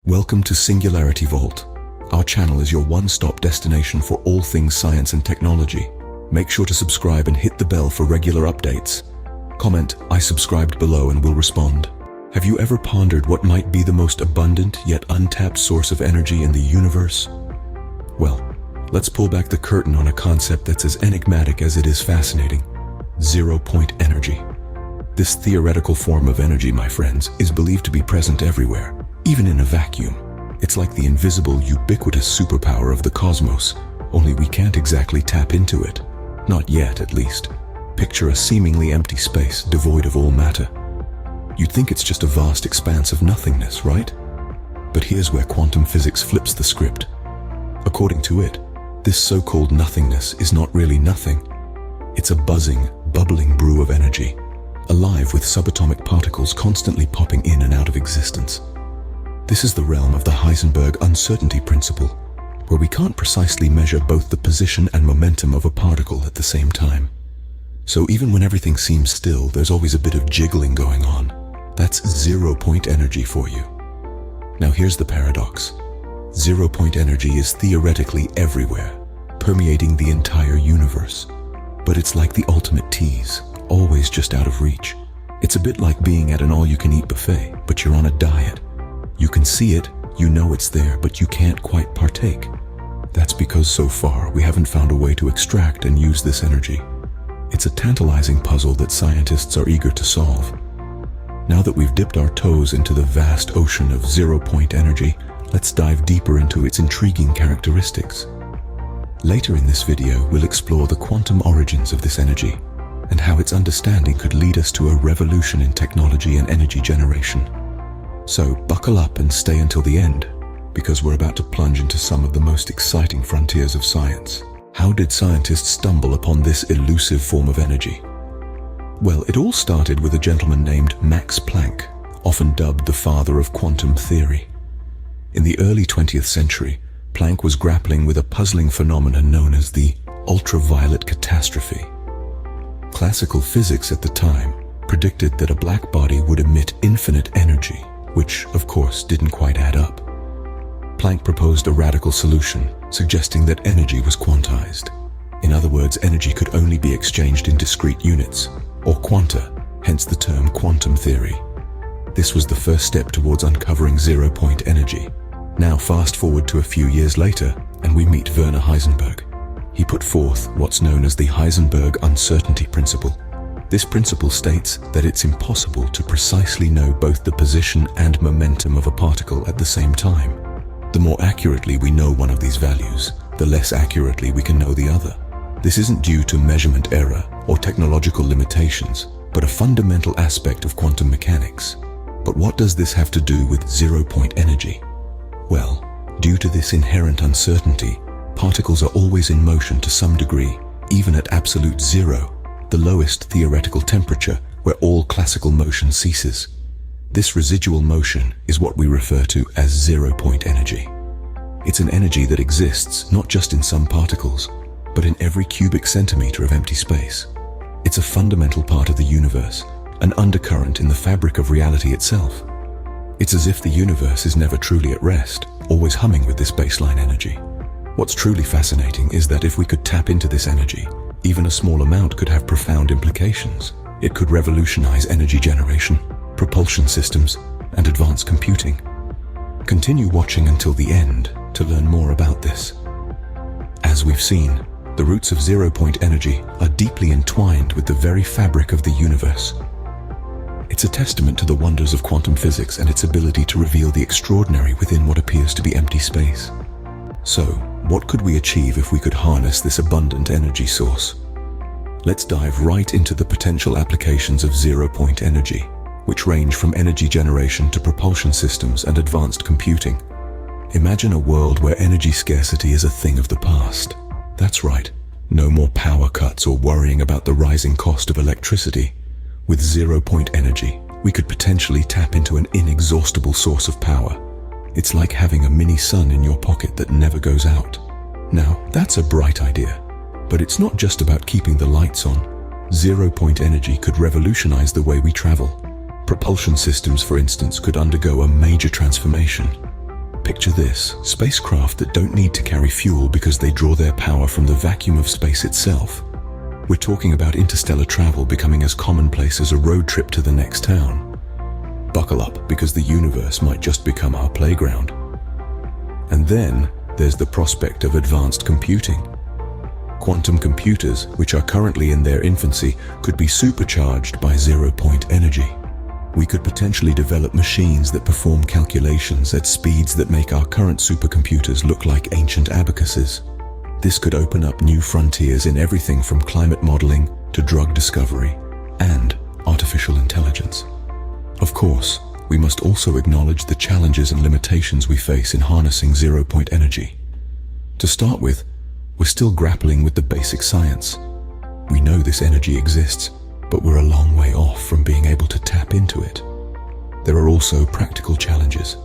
Welcome to Singularity Vault. Our channel is your one-stop destination for all things science and technology. Make sure to subscribe and hit the bell for regular updates. Comment, "I subscribed" below and we'll respond. Have you ever pondered what might be the most abundant yet untapped source of energy in the universe? Well, let's pull back the curtain on a concept that's as enigmatic as it is fascinating: zero-point energy. This theoretical form of energy, my friends, is believed to be present everywhere, even in a vacuum. It's like the invisible, ubiquitous superpower of the cosmos, only we can't exactly tap into it. Not yet, at least. Picture a seemingly empty space, devoid of all matter. You'd think it's just a vast expanse of nothingness, right? But here's where quantum physics flips the script. According to it, this so-called nothingness is not really nothing. It's a buzzing, bubbling brew of energy, alive with subatomic particles constantly popping in and out of existence. This is the realm of the Heisenberg uncertainty principle, where we can't precisely measure both the position and momentum of a particle at the same time. So even when everything seems still, there's always a bit of jiggling going on. That's zero-point energy for you. Now here's the paradox. Zero-point energy is theoretically everywhere, permeating the entire universe. But it's like the ultimate tease, always just out of reach. It's a bit like being at an all-you-can-eat buffet, but you're on a diet. You can see it, you know it's there, but you can't quite partake. That's because so far we haven't found a way to extract and use this energy. It's a tantalizing puzzle that scientists are eager to solve. Now that we've dipped our toes into the vast ocean of zero-point energy, let's dive deeper into its intriguing characteristics. Later in this video, we'll explore the quantum origins of this energy and how its understanding could lead us to a revolution in technology and energy generation. So buckle up and stay until the end, because we're about to plunge into some of the most exciting frontiers of science. How did scientists stumble upon this elusive form of energy? Well, it all started with a gentleman named Max Planck, often dubbed the father of quantum theory. In the early 20th century, Planck was grappling with a puzzling phenomenon known as the ultraviolet catastrophe. Classical physics at the time predicted that a black body would emit infinite energy, which, of course, didn't quite add up. Planck proposed a radical solution, suggesting that energy was quantized. In other words, energy could only be exchanged in discrete units, or quanta, hence the term quantum theory. This was the first step towards uncovering zero-point energy. Now fast forward to a few years later, and we meet Werner Heisenberg. He put forth what's known as the Heisenberg uncertainty principle. This principle states that it's impossible to precisely know both the position and momentum of a particle at the same time. The more accurately we know one of these values, the less accurately we can know the other. This isn't due to measurement error or technological limitations, but a fundamental aspect of quantum mechanics. But what does this have to do with zero-point energy? Well, due to this inherent uncertainty, particles are always in motion to some degree, even at absolute zero, the lowest theoretical temperature where all classical motion ceases. This residual motion is what we refer to as zero-point energy. It's an energy that exists not just in some particles, but in every cubic centimeter of empty space. It's a fundamental part of the universe, an undercurrent in the fabric of reality itself. It's as if the universe is never truly at rest, always humming with this baseline energy. What's truly fascinating is that if we could tap into this energy, even a small amount could have profound implications. It could revolutionize energy generation, propulsion systems, and advanced computing. Continue watching until the end to learn more about this. As we've seen, the roots of zero-point energy are deeply entwined with the very fabric of the universe. It's a testament to the wonders of quantum physics and its ability to reveal the extraordinary within what appears to be empty space. So, what could we achieve if we could harness this abundant energy source? Let's dive right into the potential applications of zero-point energy, which range from energy generation to propulsion systems and advanced computing. Imagine a world where energy scarcity is a thing of the past. That's right, no more power cuts or worrying about the rising cost of electricity. With zero-point energy, we could potentially tap into an inexhaustible source of power. It's like having a mini sun in your pocket that never goes out. Now, that's a bright idea, but it's not just about keeping the lights on. Zero-point energy could revolutionize the way we travel. Propulsion systems, for instance, could undergo a major transformation. Picture this: spacecraft that don't need to carry fuel because they draw their power from the vacuum of space itself. We're talking about interstellar travel becoming as commonplace as a road trip to the next town. Buckle up, because the universe might just become our playground. And then there's the prospect of advanced computing. Quantum computers, which are currently in their infancy, could be supercharged by zero-point energy. We could potentially develop machines that perform calculations at speeds that make our current supercomputers look like ancient abacuses. This could open up new frontiers in everything from climate modeling to drug discovery and artificial intelligence. Of course, we must also acknowledge the challenges and limitations we face in harnessing zero-point energy. To start with, we're still grappling with the basic science. We know this energy exists, but we're a long way off from being able to tap into it. There are also practical challenges.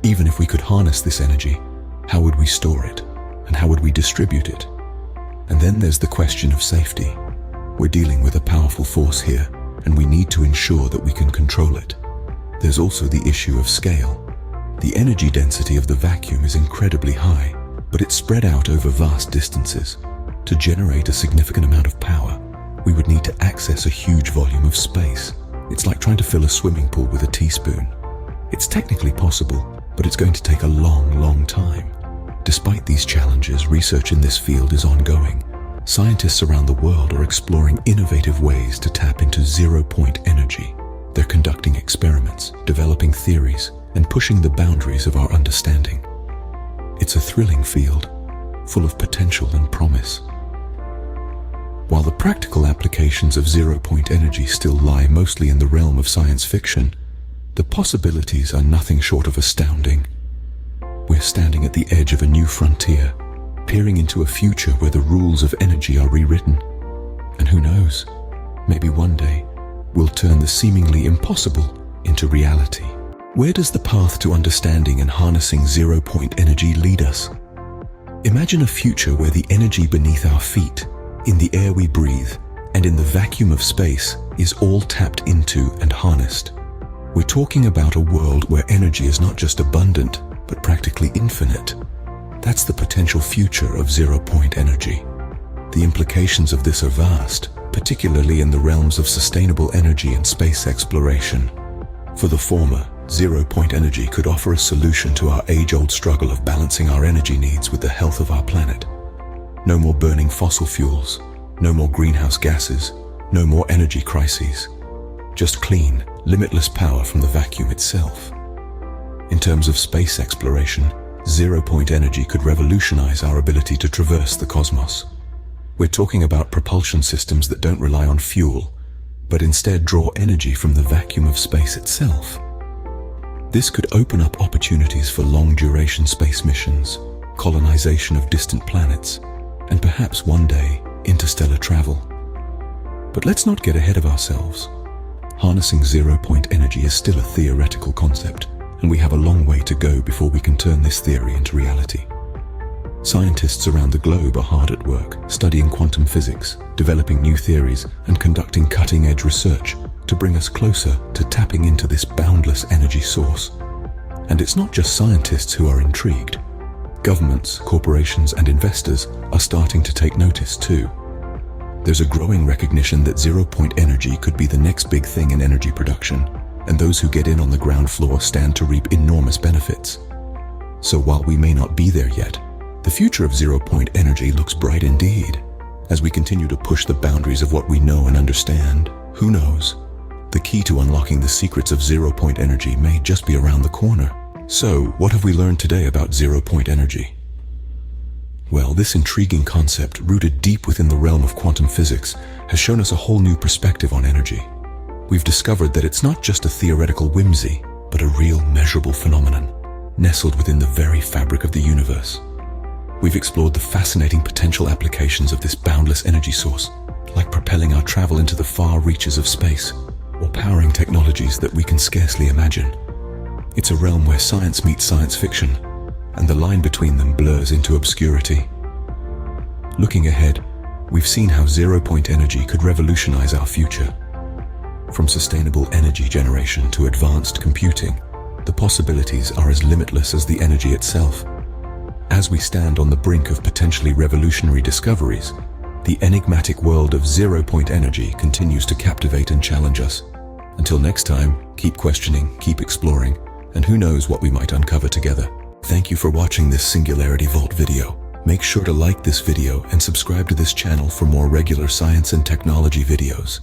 Even if we could harness this energy, how would we store it? And how would we distribute it? And then there's the question of safety. We're dealing with a powerful force here, and we need to ensure that we can control it. There's also the issue of scale. The energy density of the vacuum is incredibly high, but it's spread out over vast distances. To generate a significant amount of power, we would need to access a huge volume of space. It's like trying to fill a swimming pool with a teaspoon. It's technically possible, but it's going to take a long time. Despite these challenges, research in this field is ongoing. Scientists around the world are exploring innovative ways to tap into zero-point energy. They're conducting experiments, developing theories, and pushing the boundaries of our understanding. It's a thrilling field, full of potential and promise. While the practical applications of zero-point energy still lie mostly in the realm of science fiction, the possibilities are nothing short of astounding. We're standing at the edge of a new frontier, peering into a future where the rules of energy are rewritten. And who knows, maybe one day we'll turn the seemingly impossible into reality. Where does the path to understanding and harnessing zero-point energy lead us? Imagine a future where the energy beneath our feet, in the air we breathe, and in the vacuum of space is all tapped into and harnessed. We're talking about a world where energy is not just abundant, but practically infinite. That's the potential future of zero-point energy. The implications of this are vast, particularly in the realms of sustainable energy and space exploration. For the former, zero-point energy could offer a solution to our age-old struggle of balancing our energy needs with the health of our planet. No more burning fossil fuels, no more greenhouse gases, no more energy crises. Just clean, limitless power from the vacuum itself. In terms of space exploration, zero-point energy could revolutionize our ability to traverse the cosmos. We're talking about propulsion systems that don't rely on fuel, but instead draw energy from the vacuum of space itself. This could open up opportunities for long-duration space missions, colonization of distant planets, and perhaps one day, interstellar travel. But let's not get ahead of ourselves. Harnessing zero-point energy is still a theoretical concept, and we have a long way to go before we can turn this theory into reality. Scientists around the globe are hard at work, studying quantum physics, developing new theories, and conducting cutting-edge research to bring us closer to tapping into this boundless energy source. And it's not just scientists who are intrigued. Governments, corporations, and investors are starting to take notice too. There's a growing recognition that zero-point energy could be the next big thing in energy production, and those who get in on the ground floor stand to reap enormous benefits. So while we may not be there yet, the future of zero-point energy looks bright indeed. As we continue to push the boundaries of what we know and understand, who knows? The key to unlocking the secrets of zero-point energy may just be around the corner. So, what have we learned today about zero-point energy? Well, this intriguing concept, rooted deep within the realm of quantum physics, has shown us a whole new perspective on energy. We've discovered that it's not just a theoretical whimsy, but a real measurable phenomenon, nestled within the very fabric of the universe. We've explored the fascinating potential applications of this boundless energy source, like propelling our travel into the far reaches of space, or powering technologies that we can scarcely imagine. It's a realm where science meets science fiction, and the line between them blurs into obscurity. Looking ahead, we've seen how zero-point energy could revolutionize our future. From sustainable energy generation to advanced computing, The possibilities are as limitless as the energy itself. As we stand on the brink of potentially revolutionary discoveries, the enigmatic world of zero-point energy continues to captivate and challenge us. Until next time, keep questioning, keep exploring, and who knows what we might uncover together. Thank you for watching this Singularity Vault video. Make sure to like this video and subscribe to this channel for more regular science and technology videos.